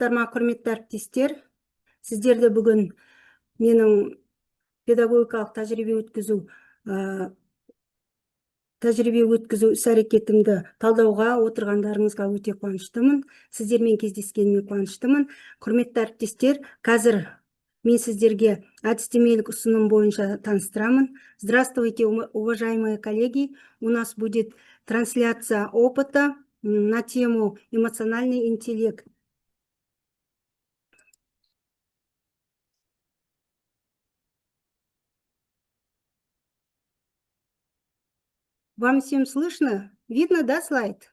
Саламатсыздарма, құрметті әріптестер. Сіздерді бүгін менің педагогикалық тәжірибе өткізу іс-әрекетімді талдауға отырғандарыңызға өте қуаныштымын. Сіздермен кездескеніме қуаныштымын. Құрметті әріптестер, қазір мен сіздерге әдістемелік ұсыным бойынша таныстырамын. Здравствуйте, уважаемые коллеги. У нас будет трансляция опыта на тему эмоциональный интеллект. Вам всем слышно? Видно, да, слайд?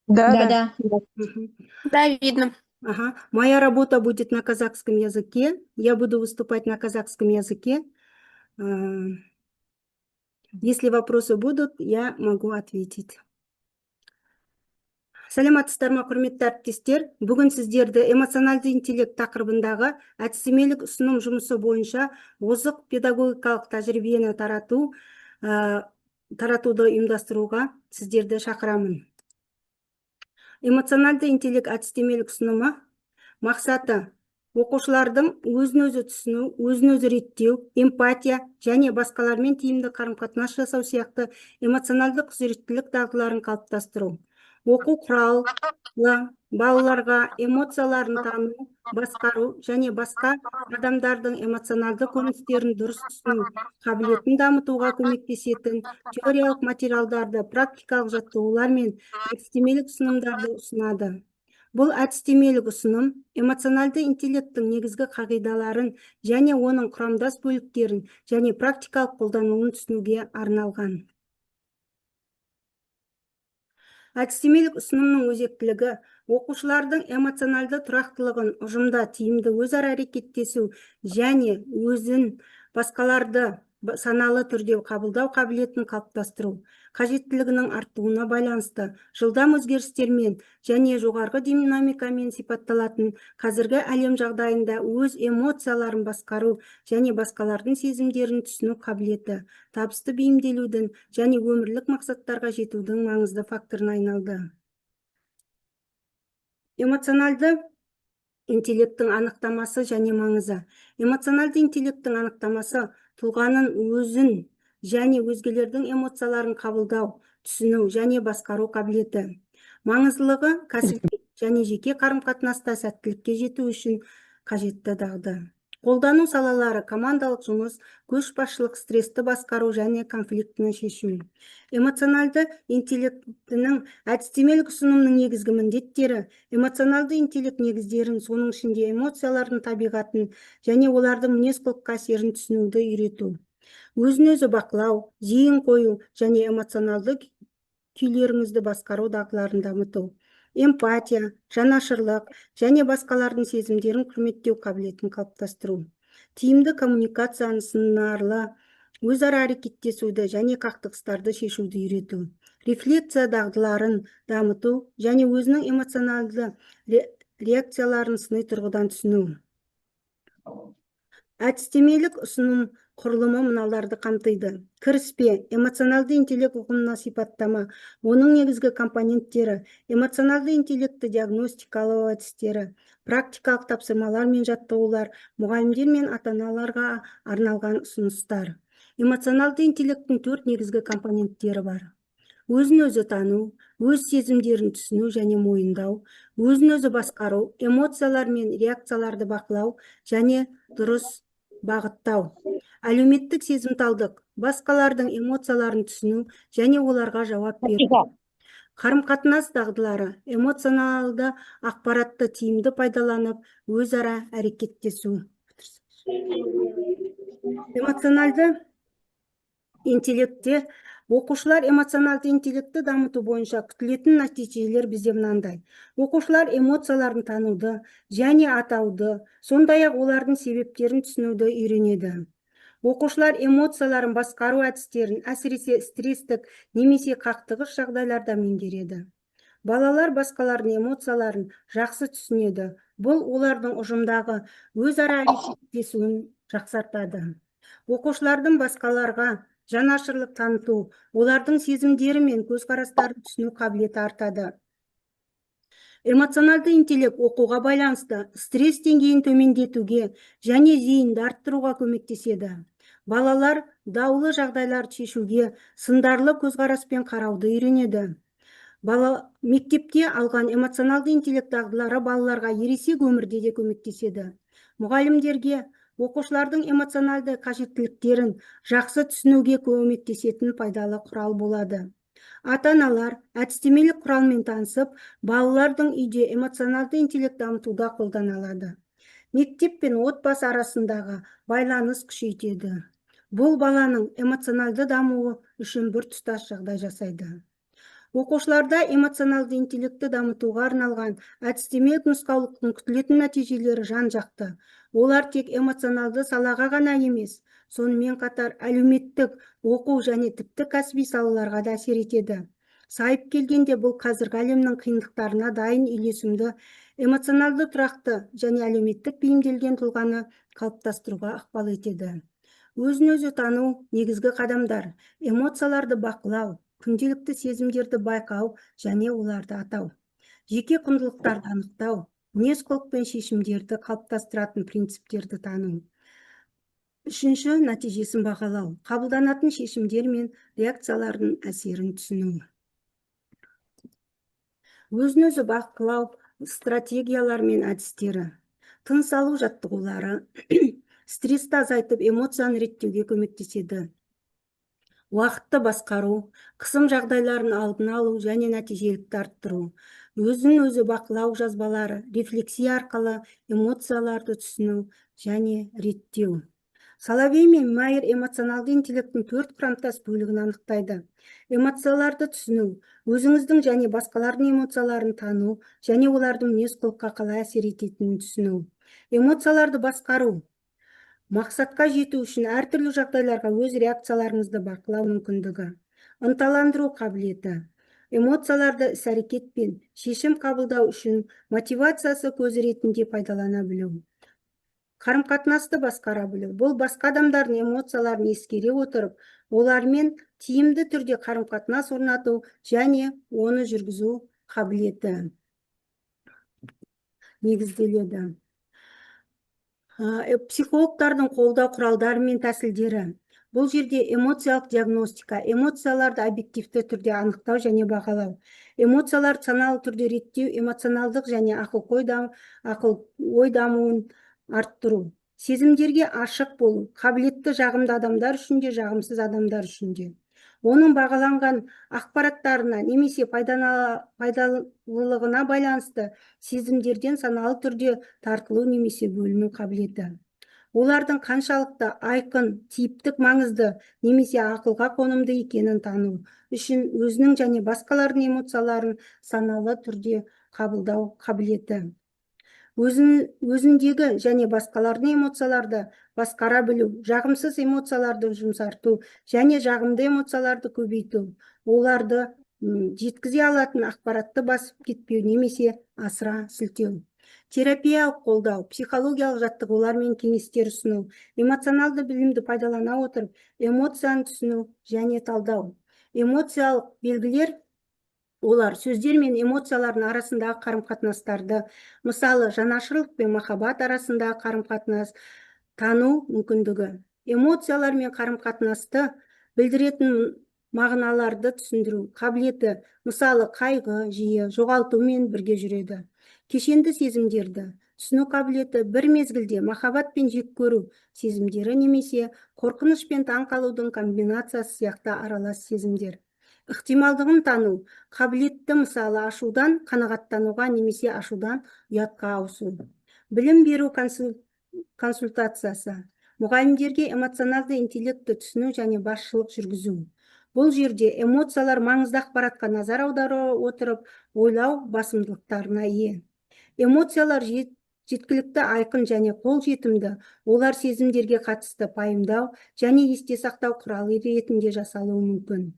Да. Мгм. Да, видно. Ага. Моя работа будет на казахском языке. Я буду выступать на казахском языке. Если вопросы будут, я могу ответить. Саламатсыздарма, құрметті әріптестер. Бүгін сіздерді эмоционалды интеллект тақырыбындағы әдістемелік ұсыным жұмысы бойынша озық педагогикалық тәжірибені таратуды ұйымдастыруға сіздерді шақырамын. Эмоционалды интеллект әдістемелік ұсынымы мақсаты оқушылардың өзін-өзі түсіну, өзін-өзі реттеу, эмпатия және басқалармен тиімді қарым-қатынас жасау сияқты эмоционалды құзыреттілік дағдыларын қалыптастыру. Оқу құралы балаларға эмоцияларын тану, басқару және басқа адамдардың эмоционалды көріністерін дұрыс түсіну қабілетін дамытуға көмектесетін теориялық материалдарды, практикалық жаттығулар мен әдістемелік ұсынымдарды ұсынады. Бұл әдістемелік ұсыным эмоционалды интеллекттің негізгі қағидаларын және оның құрамдас бөліктерін және практикалық қолдануын түсінуге арналған. Әдістемелік ұсынымның өзектілігі оқушылардың эмоционалды тұрақтылығын, ұжымда тиімді өзара әрекеттесу және өзін басқаларды саналы түрде қабылдау қабілетін қалыптастыру, қажеттілігінің артуына байланысты жылдам өзгерістермен және жоғарғы динамикамен сипатталатын қазіргі әлем жағдайында өз эмоцияларын басқару және басқалардың сезімдерін түсіну қабілеті, табысты бейімделудің және өмірлік мақсаттарға жетудің маңызды факторына айналды. Эмоционалды интеллекттің анықтамасы және маңызы. Эмоционалды интеллекттің анықтамасы тұлғаның өзін және өзгелердің эмоцияларын қабылдау, түсіну және басқару қабілеті. Маңыздылығы кәсіби және жеке қарым-қатынаста сәттілікке жету үшін қажетті дағды. Қолдану салалары командалық жұмыс, көшбасшылық, стрессті басқару және конфликтіні шешу. Эмоционалды интеллектінің әдістемелік ұсынымның негізгі міндеттері эмоционалды интеллект негіздерін, соның ішінде эмоциялардың табиғатын және олардың мінез-құлыққа әсерін түсінуді үйрету. Өзін-өзі бақылау, зейін қою және эмоционалды күйлеріңізді басқару дағдыларын дамыту. Эмпатия, жанашырлық және басқалардың сезімдерін құрметтеу қабілетін қалыптастыру. Тиімді коммуникацияны сынарлы, өзара әрекеттесуді және қақтығыстарды шешуді үйрету. Рефлексия дағдыларын дамыту және өзінің эмоционалды реакцияларын сыни тұрғыдан түсіну. Әдістемелік ұсыным құрылымы мыналарды қамтиды. Кіріспе, эмоционалды интеллект ұғымына сипаттама, оның негізгі компоненттері, эмоционалды интеллекті диагностикалау әдістері, практикалық тапсырмалар мен жаттығулар, мұғалімдер мен ата-аналарға арналған ұсыныстар. Эмоционалды интеллекттің 4 негізгі компоненттері бар. Өзін-өзі тану, өз сезімдерін түсіну және мойындау, өзін-өзі басқару, эмоциялар мен реакцияларды бақылау және дұрыс бағыттау. Әлеуметтік сезімталдық, басқалардың эмоцияларын түсіну және оларға жауап беру. Қарым-қатынас дағдылары, эмоционалды ақпаратты тиімді пайдаланып, өзара әрекеттесу. Эмоционалды интеллектте оқушылар эмоционалды интеллекті дамыту бойынша күтілетін нәтижелер бізде мынандай. Оқушылар эмоцияларын тануды және атауды, сондай-ақ олардың себептерін түсінуді үйренеді. Оқушылар эмоцияларын басқару әдістерін, әсіресе стресстік немесе қақтығыс жағдайларда меңгереді. Балалар басқалардың эмоцияларын жақсы түсінеді. Бұл олардың ұжымдағы өзара әрекеттесуін жақсартады. Оқушылардың басқаларға жанашырлық таныту, олардың сезімдері мен көзқарастарын түсіну қабілеті артады. Эмоционалды интеллект окууга байланысты стресс деңгейин төмендетүүгө және зейинди арттырууга көмөктөшөт. Балалар даулы жагдайларды чечүүгө сындарлы көз караспен карауды үйрөнөт. Мектепте алган эмоционалды интеллект дағдылары балаларга ересек өмүрдө да көмөктөшөт. Мугалимдерге окуучулардын эмоционалды кажеттиликтерин жакшы түшүнүүгө көмөктөшөтүн пайдалуу курал болот. Ата-аналар әдістемелік құралмен танысып, балалардың үйде эмоционалды интеллект дамытуда қолдана алады. Мектеп пен отбасы арасындағы байланыс күшейтеді. Бұл баланың эмоционалды дамуы үшін бір тұтас жағдай жасайды. Оқушыларда эмоционалды интеллектті дамытуға арналған әдістемелік нұсқаулықтың күтілетін нәтижелері жан-жақты. Олар тек эмоционалды салаға ғана емес, сонымен қатар әлеуметтік, оқу және тіпті кәсіби салаларға да әсер етеді. Сайып келгенде бұл қазіргі әлемнің қиындықтарына дайын үйлесімді, эмоционалды тұрақты және әлеуметтік бейімделген тұлғаны қалыптастыруға ықпал етеді. Өзін-өзі тану негізгі қадамдар: эмоцияларды бақылау, күнделікті сезімдерді байқау және оларды атау, жеке құндылықтарды анықтау, мінез-құлық пен шешімдерді қалыптастыратын принциптерді тану. Үшінші, нәтижесін бағалау, қабылданатын шешімдер мен реакциялардың әсерін түсіну. Өзін-өзі бақылау стратегиялар мен әдістері, тыныс алу жаттығулары, стрессті азайтып, эмоцияны реттеуге көмектеседі. Уақытты басқару, қысым жағдайларын алдын алу және нәтижелікті арттыру. Өзін-өзі бақылау жазбалары, рефлексия арқылы эмоцияларды түсіну және реттеу. Соловей мен Майер эмоционалды интеллекттің 4 құрамдас бөлігін анықтайды. Эмоцияларды түсіну, өзіңіздің және басқалардың эмоцияларын тану және олардың мінез-құлыққа қалай әсер ететінін түсіну. Эмоцияларды басқару, мақсатқа жету үшін әртүрлі жағдайларға өз реакцияларыңызды бақылау мүмкіндігі. Ынталандыру қабілеті, эмоцияларды іс-әрекет пен шешім қабылдау үшін мотивациясы көзі ретінде пайдалана білу. Қарым-қатынасты басқара білу, бұл басқа адамдардың эмоцияларын ескере отырып, олармен тиімді түрде қарым-қатынас орнату және оны жүргізу қабілеті негізделеді. Психологтардың қолдау құралдары мен тәсілдері. Бұл жерде эмоциялық диагностика, эмоцияларды объективті түрде анықтау және бағалау, эмоцияларды саналы түрде реттеу, эмоционалдық және ой дамуын арттыру, сезімдерге ашық болу, қабілетті жағымды адамдар үшін де, жағымсыз адамдар үшін де. Оның бағаланған ақпараттарына немесе пайдалылығына байланысты сезімдерден саналы түрде тартылу немесе бөліну қабілеті. Олардың қаншалықты айқын, типтік маңызды немесе ақылға қонымды екенін тану үшін өзінің және басқалардың эмоцияларын саналы түрде қабылдау қабілеті. Өзіндегі және басқалардың эмоцияларды басқара білу, жағымсыз эмоцияларды жұмсарту және жағымды эмоцияларды көбейту, оларды жеткізе алатын ақпаратты басып кетпеу немесе асыра сілтеу. Терапиялық қолдау, психологиялық жаттығулар мен кеңестер ұсыну, эмоционалды білімді пайдалана отырып, эмоцияны түсіну және талдау. Эмоциялық белгілер олар сөздер мен эмоциялардың арасындағы қарым-қатынастарды, мысалы, жанашырлық пен махаббат арасындағы қарым-қатынас тану мүмкіндігі. Эмоциялар мен қарым-қатынасты білдіретін мағыналарды түсіндіру қабілеті, мысалы, қайғы жиі жоғалтумен бірге жүреді. Кешенді сезімдерді түсіну қабілеті бір мезгілде махаббат пен жек көру сезімдері немесе қорқыныш пен таң қалудың комбинациясы сияқты аралас сезімдер. Ықтималдығын тану қабілетті, мысалы, ашудан қанағаттануға немесе ашудан ұятқа ауысу. Білім беру консультациясы, мұғалімдерге эмоционалды интеллектті түсіну және басшылық жүргізу. Бұл жерде эмоциялар маңызды ақпаратқа назар аудара отырып, ойлау басымдылықтарына ие. Эмоциялар жеткілікті айқын және қол жетімді, олар сезімдерге қатысты пайымдау және есте сақтау құралы ретінде жасалуы мүмкін.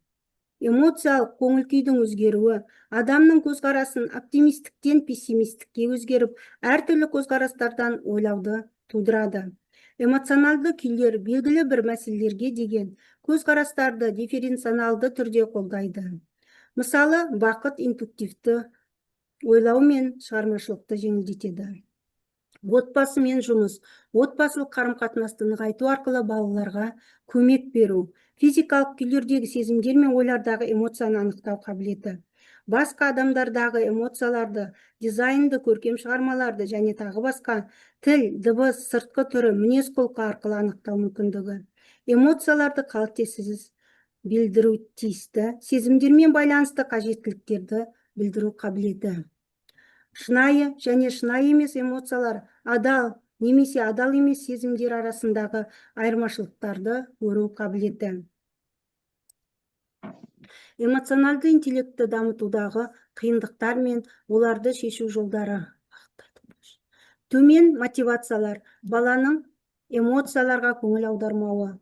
Эмоциялық көңіл-күйдің өзгеруі адамның көзқарасын оптимисттіктен пессимисттікке өзгеріп, әртүрлі көзқарастардан ойлауды тудырады. Эмоционалды күйлер белгілі бір мәселелерге деген көзқарастарды дифференционалды түрде қолдайды. Мысалы, бақыт интуитивті ойлау мен шығармашылықты жеңілдетеді. Отбасы мен жұмыс. Отбасылық қарым-қатынасты нығайту арқылы балаларға көмек беру. Физикалық күйлердегі сезімдер мен ойлардағы эмоцияны анықтау қабілеті. Басқа адамдардағы эмоцияларды, дизайнды, көркем шығармаларды және тағы басқа тіл, дыбыс, сыртқы түрі, мінез-құлқы арқылы анықтау мүмкіндігі. Эмоцияларды қалтесіз білдіру тиісті, сезімдермен байланысты қажеттіліктерді білдіру қабілеті. Шынайы және шынайы емес эмоциялар, адал немесе адал емес сезімдер арасындағы айырмашылықтарды көру қабілеті. Эмоционалды интеллектті дамытудағы қиындықтар мен оларды шешу жолдары. Төмен мотивациялар, баланың эмоцияларға көңіл аудармауы.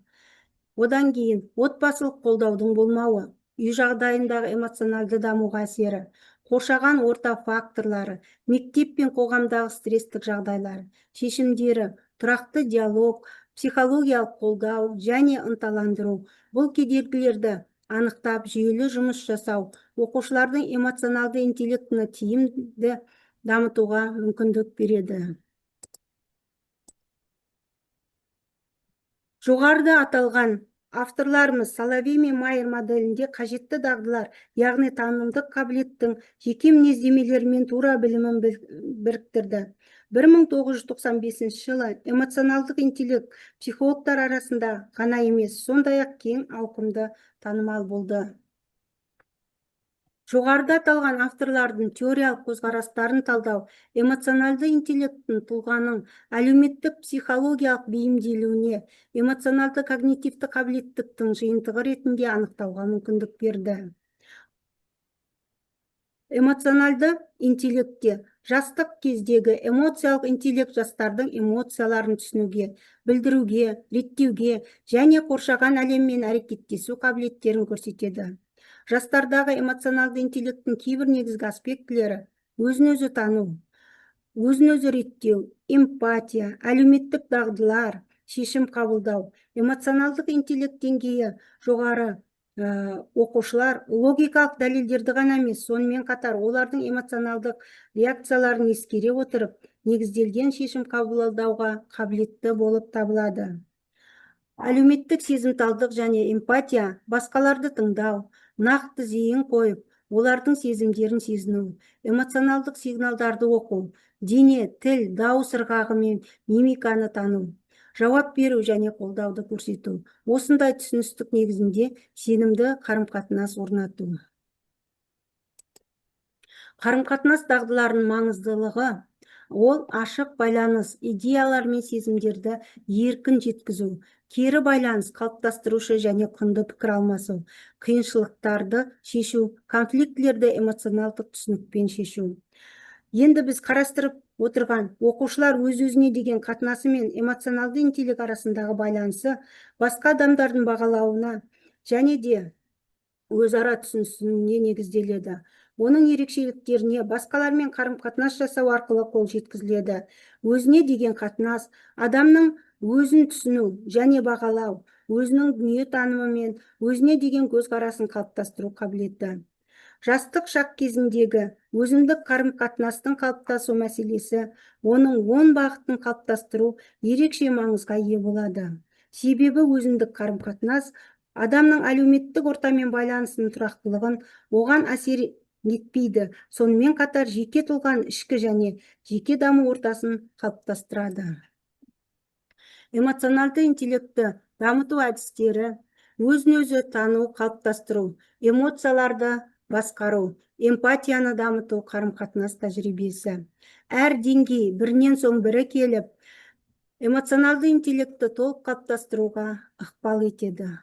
Одан кейін отбасылық қолдаудың болмауы, үй жағдайындағы эмоционалды дамуға әсері, қоршаған орта факторлары, мектеп пен қоғамдағы стресстік жағдайлар, шешімдері, тұрақты диалог, психологиялық қолдау және ынталандыру. Бұл кедергілерді анықтап, жүйелі жұмыс жасау, оқушылардың эмоционалды интеллектіні тиімді дамытуға мүмкіндік береді. Жоғарыда аталған авторларымыз Соловей мен Майер моделінде қажетті дағдылар, яғни танымдық қабілеттің жеке мінездемелерімен тура білімін біріктірді. 1995 жылы эмоционалдық интеллект психологтар арасында ғана емес, сондай-ақ кең ауқымды танымал болды. Жоғарыда аталған авторлардың теориялық көзқарастарын талдау, эмоционалды интеллекттің тұлғаның әлеуметтік психологиялық бейімделуіне, эмоционалды когнитивті қабілеттіктің жиынтығы ретінде анықтауға мүмкіндік берді. Эмоционалды интеллектте жастық кездегі эмоциялық интеллект жастардың эмоцияларын түсінуге, білдіруге, реттеуге және қоршаған әлеммен әрекеттесу қабілеттерін көрсетеді. Жастардағы эмоционалды интеллекттің кейбір негізгі аспектілері өзін-өзі тану, өзін-өзі реттеу, эмпатия, әлеуметтік дағдылар, шешім қабылдау. Эмоционалдық интеллект деңгейі жоғары оқушылар логикалық дәлелдерді ғана емес, сонымен қатар олардың эмоционалдық реакцияларын ескере отырып, негізделген шешім қабылдауға қабілетті болып табылады. Әлеуметтік сезімталдық және эмпатия, басқаларды тыңдау, нақты зейін қойып, олардың сезімдерін сезіну, эмоционалдық сигналдарды оқу, дене, тіл, дауыс ырғағы мен мимиканы тану, жауап беру және қолдауды көрсету. Осындай түсіністік негізінде сенімді қарым-қатынас орнату. Қарым-қатынас дағдыларының маңыздылығы ол ашық байланыс, идеялар мен сезімдерді еркін жеткізу, кері байланыс қалыптастырушы және құнды пікір алмасу, қиыншылықтарды шешу, конфликтілерді эмоционалдық түсінікпен шешу. Енді біз қарастырып отырған оқушылар өз-өзіне деген қатынасы мен эмоционалды интеллект арасындағы байланысы басқа адамдардың бағалауына және де өзара түсінісуіне негізделеді. Оның ерекшеліктеріне басқалармен қарым-қатынас жасау арқылы қол жеткізіледі. Өзіне деген қатынас, адамның өзін түсіну және бағалау, өзінің дүние танымы мен өзіне деген көзқарасын қалыптастыру қабілеті. Жастық шақ кезіндегі өзіндік қарым-қатынастың қалыптасу мәселесі, оның 10 бағытын қалыптастыру ерекше маңызға ие болады. Себебі өзіндік қарым-қатынас адамның әлеуметтік ортамен байланысының тұрақтылығын оған әсер етпейді, сонымен қатар жеке тұлғаның ішкі және жеке даму ортасын қалыптастырады. Эмоционалды интеллектті дамыту әдістері: өзін-өзі тану, қалыптастыру, эмоцияларды басқару, эмпатияны дамыту, қарым-қатынас тәжірибесі. Әр деңгей бірінен соң бірі келіп, эмоционалды интеллектті толық қалыптастыруға ықпал етеді.